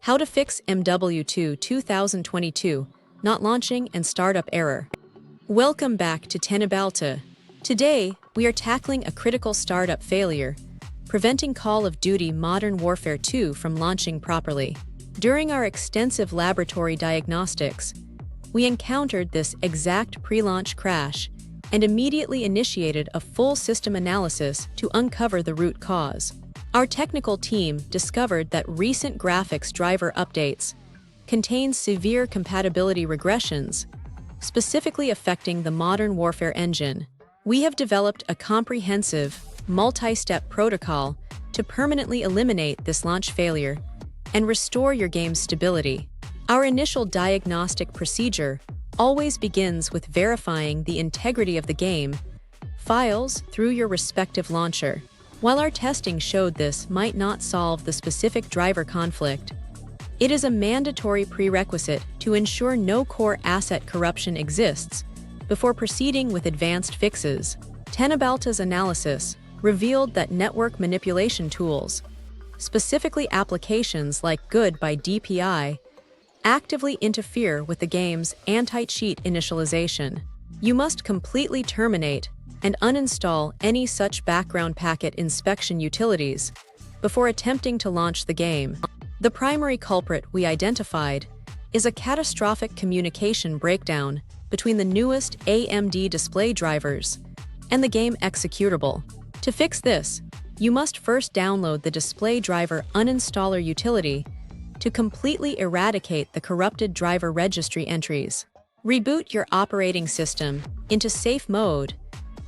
How to fix MW2 2022 not launching and startup error. Welcome back to Tenabalta. Today, we are tackling a critical startup failure, preventing Call of Duty Modern Warfare 2 from launching properly. During our extensive laboratory diagnostics, we encountered this exact pre-launch crash and immediately initiated a full system analysis to uncover the root cause. Our technical team discovered that recent graphics driver updates contain severe compatibility regressions, specifically affecting the Modern Warfare engine. We have developed a comprehensive, multi-step protocol to permanently eliminate this launch failure and restore your game's stability. Our initial diagnostic procedure always begins with verifying the integrity of the game files through your respective launcher. While our testing showed this might not solve the specific driver conflict, it is a mandatory prerequisite to ensure no core asset corruption exists before proceeding with advanced fixes. Tenabalta's analysis revealed that network manipulation tools, specifically applications like Good by DPI, actively interfere with the game's anti-cheat initialization. You must completely terminate and uninstall any such background packet inspection utilities before attempting to launch the game. The primary culprit we identified is a catastrophic communication breakdown between the newest AMD display drivers and the game executable. To fix this, you must first download the Display Driver Uninstaller utility to completely eradicate the corrupted driver registry entries. Reboot your operating system into safe mode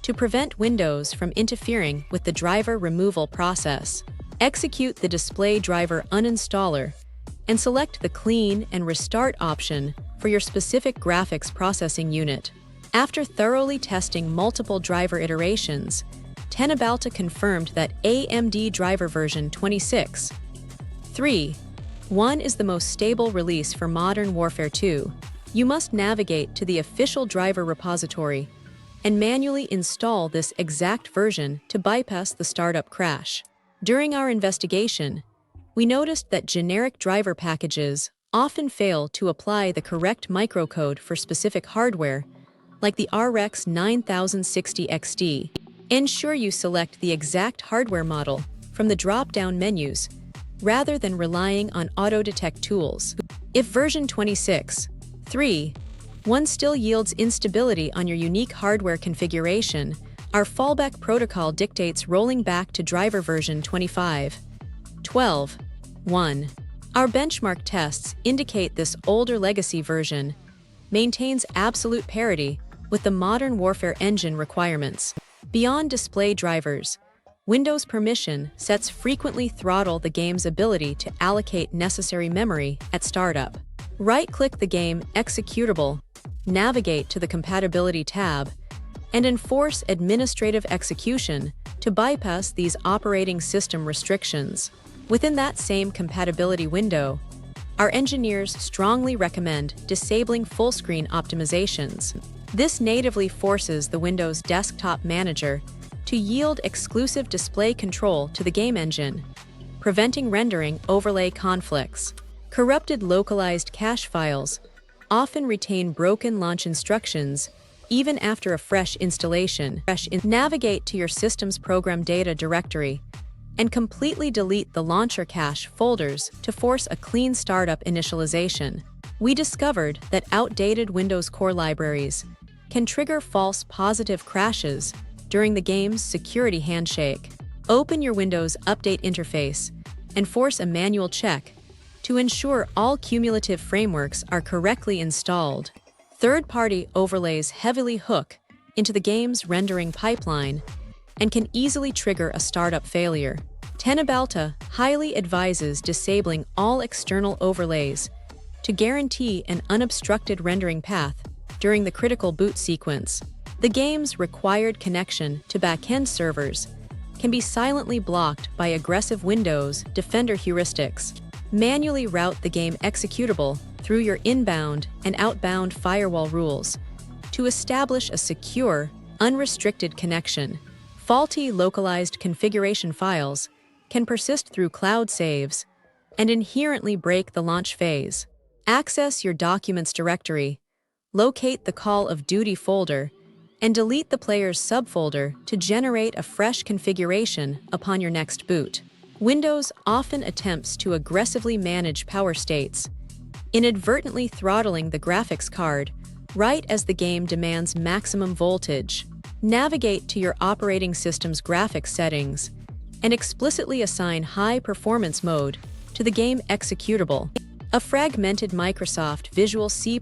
to prevent Windows from interfering with the driver removal process. Execute the Display Driver Uninstaller and select the Clean and Restart option for your specific graphics processing unit. After thoroughly testing multiple driver iterations, Tenabalta confirmed that AMD driver version 26.3.1 is the most stable release for Modern Warfare 2. You must navigate to the official driver repository and manually install this exact version to bypass the startup crash. During our investigation, we noticed that generic driver packages often fail to apply the correct microcode for specific hardware, like the RX 9060 XD. Ensure you select the exact hardware model from the drop-down menus, rather than relying on auto-detect tools. If version 26.3.1 still yields instability on your unique hardware configuration, our fallback protocol dictates rolling back to driver version 25.12.1. Our benchmark tests indicate this older legacy version maintains absolute parity with the Modern Warfare engine requirements. Beyond display drivers, Windows permission sets frequently throttle the game's ability to allocate necessary memory at startup. Right-click the game executable, navigate to the Compatibility tab, and enforce administrative execution to bypass these operating system restrictions. Within that same compatibility window, our engineers strongly recommend disabling full-screen optimizations. This natively forces the Windows Desktop Manager to yield exclusive display control to the game engine, preventing rendering overlay conflicts. Corrupted localized cache files often retain broken launch instructions even after a fresh installation. Navigate to your system's ProgramData directory and completely delete the launcher cache folders to force a clean startup initialization. We discovered that outdated Windows core libraries can trigger false positive crashes during the game's security handshake. Open your Windows Update interface and force a manual check to ensure all cumulative frameworks are correctly installed. Third-party overlays heavily hook into the game's rendering pipeline and can easily trigger a startup failure. Tenabalta highly advises disabling all external overlays to guarantee an unobstructed rendering path during the critical boot sequence. The game's required connection to back-end servers can be silently blocked by aggressive Windows Defender heuristics. Manually route the game executable through your inbound and outbound firewall rules to establish a secure, unrestricted connection. Faulty localized configuration files can persist through cloud saves and inherently break the launch phase. Access your Documents directory, locate the Call of Duty folder, and delete the player's subfolder to generate a fresh configuration upon your next boot. Windows often attempts to aggressively manage power states, inadvertently throttling the graphics card right as the game demands maximum voltage. Navigate to your operating system's graphics settings and explicitly assign High Performance Mode to the game executable. A fragmented Microsoft Visual C++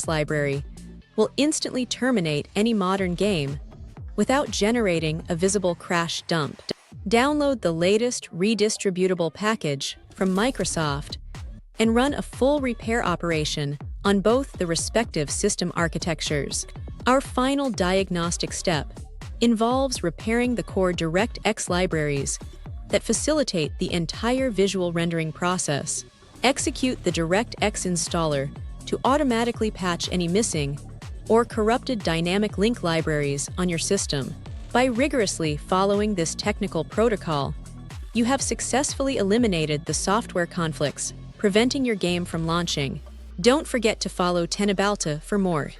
library will instantly terminate any modern game without generating a visible crash dump. Download the latest redistributable package from Microsoft and run a full repair operation on both the respective system architectures. Our final diagnostic step involves repairing the core DirectX libraries that facilitate the entire visual rendering process. Execute the DirectX installer to automatically patch any missing or corrupted dynamic link libraries on your system. By rigorously following this technical protocol, you have successfully eliminated the software conflicts, preventing your game from launching. Don't forget to follow Tenabalta for more.